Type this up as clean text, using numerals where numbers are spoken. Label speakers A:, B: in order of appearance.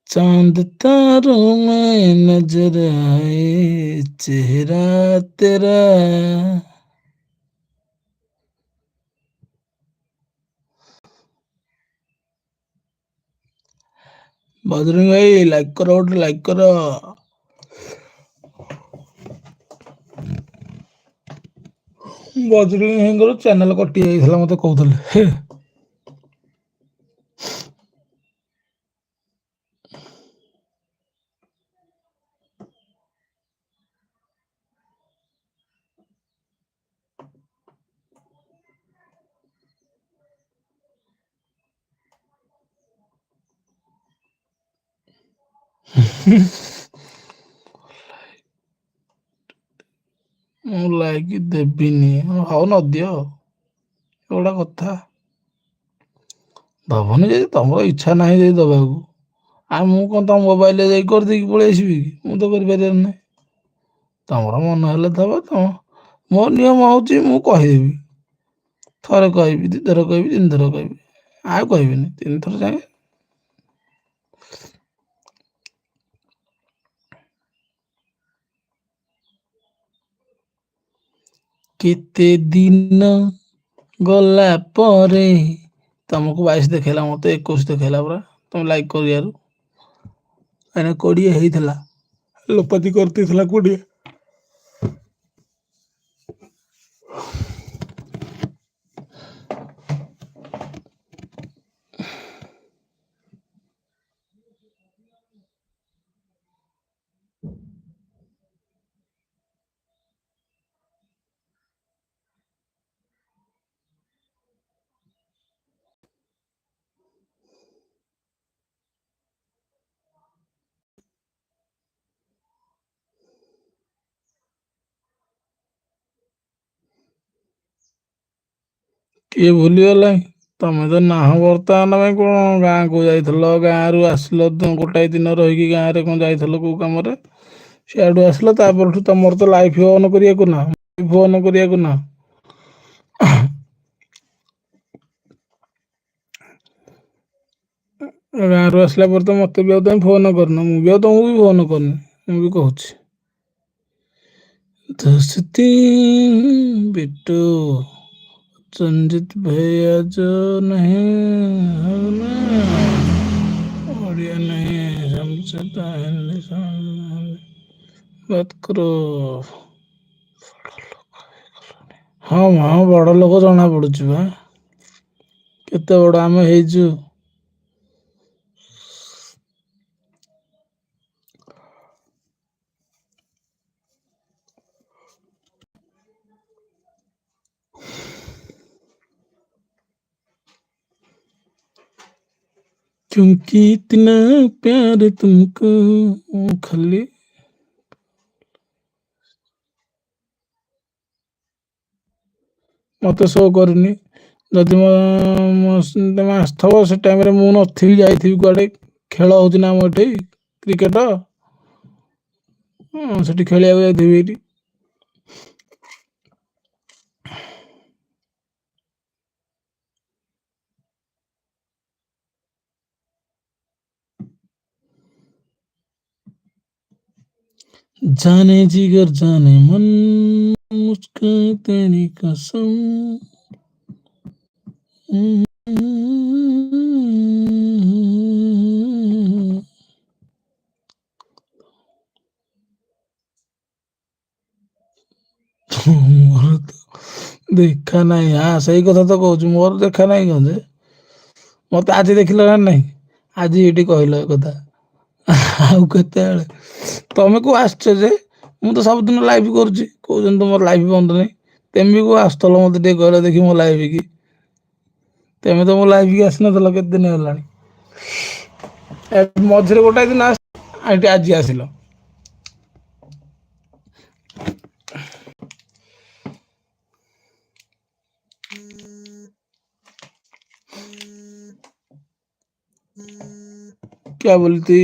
A: चांद तारों में नजर आए चेहरा तेरा। बजरंग भाई लाइक करो, ଗୋଟେ ଲାଇକ୍ କର। ବଜରଙ୍ଗ ଭାଇଙ୍କର ଚ୍ୟାନେଲ କଟି ଯାଇଥିଲା ମତେ କହୁଥିଲେ। ମୁଁ ଲାଇକ୍ ଦେବିନି। ହଉ ନଦିଅ, ଏଗୁଡ଼ା କଥା। ଦବନି ଯଦି ତମର ଇଚ୍ଛା ନାହିଁ ଯଦି ଦବାକୁ, ଆଉ ମୁଁ କଣ ତମ ମୋବାଇଲରେ ଯାଇ କରିଦେଇକି ପଳେଇ ଆସିବି କି? ମୁଁ ତ କରିପାରିବାର ନାହିଁ। ତମର ମନ ହେଲେ ଦବ। ମୋ ନିୟମ ହଉଛି ମୁଁ କହିଦେବି। ଥରେ କହିବି, ଦିଥର କହିବି, ତିନିଥର କହିବି, ଆଉ କହିବିନି। ତିନିଥର ଯାଏ କେତେ ଦିନ ଗଲା ପରେ ତମକୁ 22 ଦେଖେଇଲା, ମତେ 21 ଦେଖେଇଲା ପରା ତମେ ଲାଇକ୍ କରିବାରୁ। ଏଇନା 20 ହେଇଥିଲା, ଲୋପାତି କରିଦେଇଥିଲା 20। କିଏ ଭୁଲିଗଲାଣି? ତମେ ତ ନାହ ବର୍ତ୍ତମାନ ପାଇଁ। କଣ ଗାଁକୁ ଯାଇଥିଲ? ଗାଁରୁ ଆସିଲ ଗୋଟାଏ ଦିନ ରହିକି ଗାଁରେ କଣ ଯାଇଥିଲ କୋଉ କାମରେ? ସିଆଡୁ ଆସିଲ, ତାପରଠୁ ତମର ତ ଲାଇଫ ଅନ୍ କରିବାକୁ ନା, ଅନ୍ କରିବାକୁ ନା। ଗାଁରୁ ଆସିଲା ପରେ ତ ମତେ ବି ଆଉ ତମେ ଫୋନ କରିନ, ମୁଁ ବି ଆଉ ତମକୁ ବି ଫୋନ କରିନି। ମୁଁ ବି କହୁଛି ଦୋସ୍ତି ବିଟୁ संजीत भैया जो नहीं होना ओडिया नहीं समझता हिंदी बात करो। ହଁ ମା ବଡ଼ ଲୋକ ଜଣା ପଡୁଛି ବା। କେତେ ବଡ଼ ଆମେ ହେଇଛୁ। क्योंकि इतना प्यार तुमको खाली मत शो करनी। ଯଦି ତମେ ଆସିଥିବ ସେ ଟାଇମରେ ମୁଁ ନଥିବି, ଯାଇଥିବି କୁଆଡ଼େ। ଖେଳ ହଉଛି ନା ଆମ ଏଠି କ୍ରିକେଟ। ସେଠି ଖେଳିବାକୁ ଯାଇଥିବି ଏଇଠି। जाने जिगर जाने मन मुझको तेरी कसम। ମୋର ତ ଦେଖା ନାହିଁ। ସେଇ କଥା ତ କହୁଛି, ମୋର ଦେଖା ନାହିଁ କଣ ଯେ? ମତେ ଆଜି ଦେଖିଲ ନା ନାହିଁ? ଆଜି ଏଇଠି କହିଲ ଏ କଥା। ଆଉ କେତେବେଳେ? ତମେ କୋଉ ଆସିଛ ଯେ? ମୁଁ ତ ସବୁଦିନ ଲାଇଭ୍ କରୁଛି। କହୁଛନ୍ତି ତୁମର ଲାଇଭ୍ ବନ୍ଦ ନାହିଁ। ତେମେ ବି କୋଉ ଆସୁଥିଲ ମତେ ଟିକେ କହିଲ ଦେଖି ମୋ ଲାଇଭ୍ କି? ତେମେ ତ ମୋ ଲାଇଭ୍ କି ଆସିନଥିଲ କେତେ ଦିନ ହେଲାଣି। ମଝିରେ ଗୋଟାଏ ଦିନ ଏଠି ଆଜି ଆସିଲ। क्या बोलती?